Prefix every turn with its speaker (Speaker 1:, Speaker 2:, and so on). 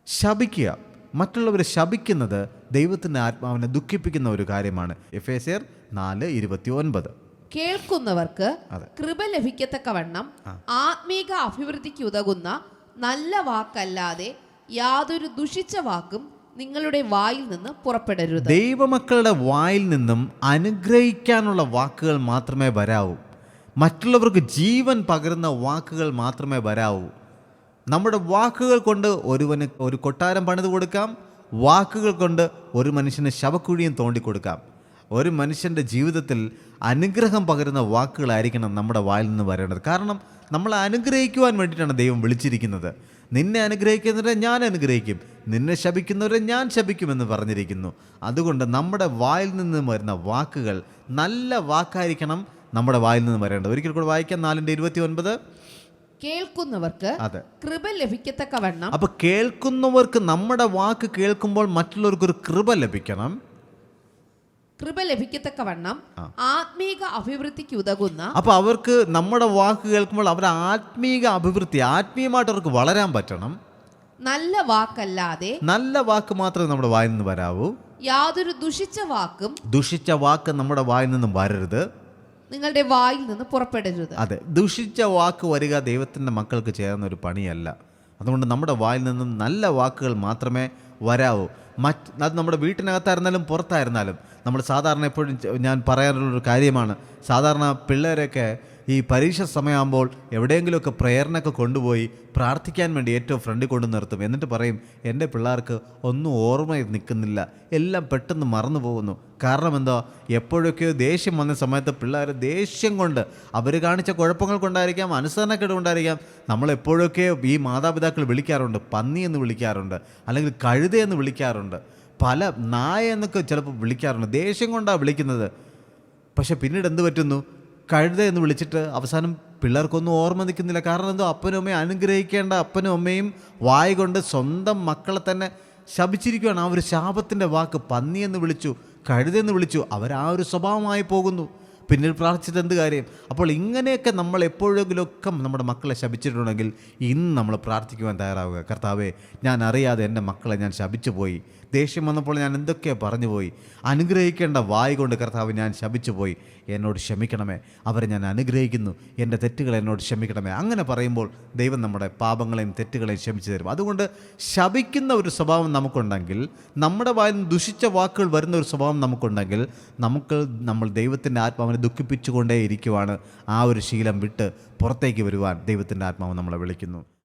Speaker 1: ശപിക്കുക, മറ്റുള്ളവരെ ശപിക്കുന്നത് ദൈവത്തിൻ്റെ ആത്മാവിനെ ദുഃഖിപ്പിക്കുന്ന ഒരു കാര്യമാണ്. എഫേസ്യർ 4:29.
Speaker 2: കേൾക്കുന്നവർക്ക് കൃപ ലഭിക്കത്തക്കവണ്ണം ആത്മീക അഭിവൃദ്ധിക്ക് ഉതകുന്ന നല്ല വാക്കല്ലാതെ യാതൊരു ദുഷിച്ച വാക്കും നിങ്ങളുടെ വായിൽ നിന്ന് പുറപ്പെടരുത്.
Speaker 1: ദൈവമക്കളുടെ വായിൽ നിന്നും അനുഗ്രഹിക്കാനുള്ള വാക്കുകൾ മാത്രമേ വരാവൂ. മറ്റുള്ളവർക്ക് ജീവൻ പകരുന്ന വാക്കുകൾ മാത്രമേ വരാവൂ. നമ്മുടെ വാക്കുകൾ കൊണ്ട് ഒരുവന് ഒരു കൊട്ടാരം പണിത് കൊടുക്കാം. വാക്കുകൾ കൊണ്ട് ഒരു മനുഷ്യന് ശവക്കുഴിയും തോണ്ടിക്കൊടുക്കാം. ഒരു മനുഷ്യൻ്റെ ജീവിതത്തിൽ അനുഗ്രഹം പകരുന്ന വാക്കുകളായിരിക്കണം നമ്മുടെ വായിൽ നിന്ന് വരേണ്ടത്. കാരണം നമ്മളെ അനുഗ്രഹിക്കുവാൻ വേണ്ടിയിട്ടാണ് ദൈവം വിളിച്ചിരിക്കുന്നത്. നിന്നെ അനുഗ്രഹിക്കുന്നവരെ ഞാൻ അനുഗ്രഹിക്കും, നിന്നെ ശപിക്കുന്നവരെ ഞാൻ ശപിക്കുമെന്ന് പറഞ്ഞിരിക്കുന്നു. അതുകൊണ്ട് നമ്മുടെ വായിൽ നിന്ന് വരുന്ന വാക്കുകൾ നല്ല വാക്കായിരിക്കണം നമ്മുടെ വായിൽ നിന്ന് വരേണ്ടത്. ഒരിക്കൽ കൂടെ വായിക്കാം. 4:29.
Speaker 2: കേൾക്കുന്നവർക്ക് കൃപ ലഭിക്കത്തക്കവണ്ണം.
Speaker 1: അപ്പൊ കേൾക്കുന്നവർക്ക് നമ്മുടെ വാക്ക് കേൾക്കുമ്പോൾ മറ്റുള്ളവർക്കൊരു കൃപ ലഭിക്കണം.
Speaker 2: കൃപ ലഭിക്കത്തക്കവണ്ണം ആത്മീക അഭിവൃദ്ധിക്ക് ഉതകുന്ന.
Speaker 1: അപ്പൊ അവർക്ക് നമ്മുടെ വാക്ക് കേൾക്കുമ്പോൾ അവരുടെ ആത്മീക അഭിവൃദ്ധി, ആത്മീയമായിട്ട് അവർക്ക് വളരാൻ പറ്റണം.
Speaker 2: നല്ല വാക്കല്ലാതെ,
Speaker 1: നല്ല വാക്ക് മാത്രമേ നമ്മുടെ വായിൽ നിന്ന് വരാവൂ.
Speaker 2: യാതൊരു ദുഷിച്ച
Speaker 1: വാക്ക് നമ്മുടെ വായിൽ നിന്നും വരരുത്,
Speaker 2: നിങ്ങളുടെ വായിൽ നിന്ന് പുറപ്പെടരുത്.
Speaker 1: അതെ, ദുഷിച്ച വാക്ക് വരിക ദൈവത്തിൻ്റെ മക്കൾക്ക് ചെയ്യുന്ന ഒരു പണിയല്ല. അതുകൊണ്ട് നമ്മുടെ വായിൽ നിന്നും നല്ല വാക്കുകൾ മാത്രമേ വരാവൂ. അത് നമ്മുടെ വീട്ടിനകത്തായിരുന്നാലും പുറത്തായിരുന്നാലും. നമ്മൾ സാധാരണ എപ്പോഴും ഞാൻ പറയാനുള്ളൊരു കാര്യമാണ്, സാധാരണ പിള്ളേരൊക്കെ ഈ പരീക്ഷ സമയമാകുമ്പോൾ എവിടെയെങ്കിലുമൊക്കെ പ്രേയറിനൊക്കെ കൊണ്ടുപോയി പ്രാർത്ഥിക്കാൻ വേണ്ടി ഏറ്റവും ഫ്രണ്ടിൽ കൊണ്ടു നിർത്തും. എന്നിട്ട് പറയും, എൻ്റെ പിള്ളേർക്ക് ഒന്നും ഓർമ്മയിൽ നിൽക്കുന്നില്ല, എല്ലാം പെട്ടെന്ന് മറന്നു പോകുന്നു. കാരണം എന്താ, എപ്പോഴൊക്കെയോ ദേഷ്യം വന്ന സമയത്ത് പിള്ളേർ ദേഷ്യം കൊണ്ട് അവർ കാണിച്ച കുഴപ്പങ്ങൾ കൊണ്ടായിരിക്കാം, അനുസരണക്കേട് കൊണ്ടായിരിക്കാം, നമ്മളെപ്പോഴൊക്കെ ഈ മാതാപിതാക്കൾ വിളിക്കാറുണ്ട്, പന്നി എന്ന് വിളിക്കാറുണ്ട്, അല്ലെങ്കിൽ കഴുതയെന്ന് വിളിക്കാറുണ്ട്, പല നായ എന്നൊക്കെ ചിലപ്പോൾ വിളിക്കാറുണ്ട്. ദേഷ്യം കൊണ്ടാണ് വിളിക്കുന്നത്. പക്ഷെ പിന്നീട് എന്ത് പറ്റുന്നു, കഴുത എന്ന് വിളിച്ചിട്ട് അവസാനം പിള്ളേർക്കൊന്നും ഓർമ്മ നിൽക്കുന്നില്ല. കാരണം എന്തോ, അപ്പനും അമ്മയും അനുഗ്രഹിക്കേണ്ട അപ്പനും അമ്മയും വായ കൊണ്ട് സ്വന്തം മക്കളെ തന്നെ ശപിച്ചിരിക്കുകയാണ്. ആ ഒരു ശാപത്തിൻ്റെ വാക്ക്, പന്നിയെന്ന് വിളിച്ചു, കഴുതെന്ന് വിളിച്ചു, ആ ഒരു സ്വഭാവമായി പോകുന്നു. പിന്നീട് പ്രാർത്ഥിച്ചിട്ട് എന്ത് കാര്യം? അപ്പോൾ ഇങ്ങനെയൊക്കെ നമ്മൾ എപ്പോഴെങ്കിലുമൊക്കെ നമ്മുടെ മക്കളെ ശപിച്ചിട്ടുണ്ടെങ്കിൽ ഇന്ന് നമ്മൾ പ്രാർത്ഥിക്കുവാൻ തയ്യാറാവുക. കർത്താവേ, ഞാൻ അറിയാതെ എൻ്റെ മക്കളെ ഞാൻ ശപിച്ചു പോയി, ദേഷ്യം വന്നപ്പോൾ ഞാൻ എന്തൊക്കെയോ പറഞ്ഞു പോയി, അനുഗ്രഹിക്കേണ്ട വായ കൊണ്ട് കർത്താവ് ഞാൻ ശപിച്ചു പോയി, എന്നോട് ക്ഷമിക്കണമേ, അവരെ ഞാൻ അനുഗ്രഹിക്കുന്നു, എൻ്റെ തെറ്റുകൾ എന്നോട് ക്ഷമിക്കണമേ. അങ്ങനെ പറയുമ്പോൾ ദൈവം നമ്മുടെ പാപങ്ങളെയും തെറ്റുകളെയും ക്ഷമിച്ചു തരും. അതുകൊണ്ട് ശപിക്കുന്ന ഒരു സ്വഭാവം നമുക്കുണ്ടെങ്കിൽ, നമ്മുടെ വായിൽ നിന്ന് ദുഷിച്ച വാക്കുകൾ വരുന്ന ഒരു സ്വഭാവം നമുക്കുണ്ടെങ്കിൽ, നമ്മൾ ദൈവത്തിൻ്റെ ആത്മാവിനെ ദുഃഖിപ്പിച്ചുകൊണ്ടേ ഇരിക്കുവാണ്. ആ ഒരു ശീലം വിട്ട് പുറത്തേക്ക് വരുവാൻ ദൈവത്തിൻ്റെ ആത്മാവ് നമ്മളെ വിളിക്കുന്നു.